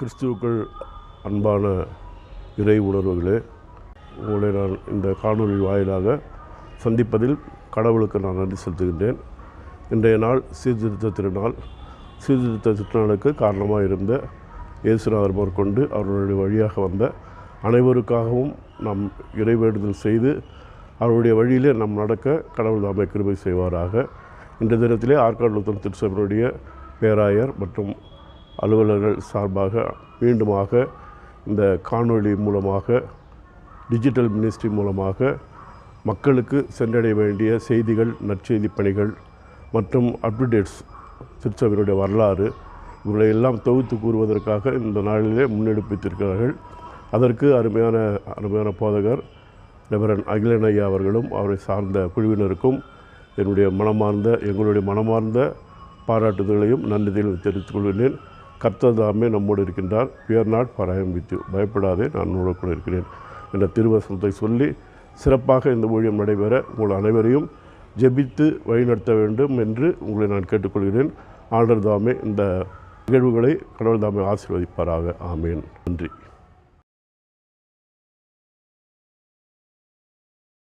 கிறிஸ்துவுக்குள் அன்பான இறை உணர்வுகளே, உங்களை நான் இந்த காணொலி வாயிலாக சந்திப்பதில் கடவுளுக்கு நான் நன்றி செலுத்துகின்றேன். இன்றைய நாள் சீர்திருத்த திருநாள். சீர்திருத்த திருநாளுக்கு காரணமாக இருந்த இயேசுநாதர் மேற்கொண்டு அவர்களுடைய வழியாக வந்த அனைவருக்காகவும் நாம் இறைவேண்டுதல் செய்து அவருடைய வழியிலே நாம் நடக்க கடவுள் தாமே கிருபை செய்வாராக. இந்த தினத்திலே ஆற்காடு லூத்தரன் திருச்சபையினுடைய பேராயர் மற்றும் அலுவலர்கள் சார்பாக மீண்டுமாக இந்த காணொளி மூலமாக, டிஜிட்டல் மினிஸ்ட்ரி மூலமாக மக்களுக்கு சென்றடைய வேண்டிய செய்திகள், நற்செய்தி பணிகள் மற்றும் அப்டேட்ஸ், திருச்சபையினுடைய வரலாறு, இவர்களை எல்லாம் தொகுத்து கூறுவதற்காக இந்த நாளிலே முன்னெடுப்பித்திருக்கிறார்கள். அதற்கு அருமையான போதகர் ரெவரண்ட் அகிலன் ஐயா அவர்களும் அவரை சார்ந்த குழுவினருக்கும் எங்களுடைய மனமார்ந்த பாராட்டுதலையும் நன்றியையும் தெரிவித்துக் கொள்கிறேன். கர்த்தர் தாமே நம்மோடு இருக்கின்றார். "Fear not, for I am with you." பயப்படாதே, நான் உங்களோடு கூட இருக்கிறேன் என்ற திருவசனத்தை சொல்லி சிறப்பாக இந்த ஊழியம் நடைபெற உங்கள் அனைவரையும் ஜெபித்து வழிநடத்த வேண்டும் என்று உங்களை நான் கேட்டுக்கொள்கிறேன். ஆண்டவர் தாமே இந்த நிகழ்வுகளை கடவுள் தாமே ஆசீர்வதிப்பாராக. ஆமேன். நன்றி.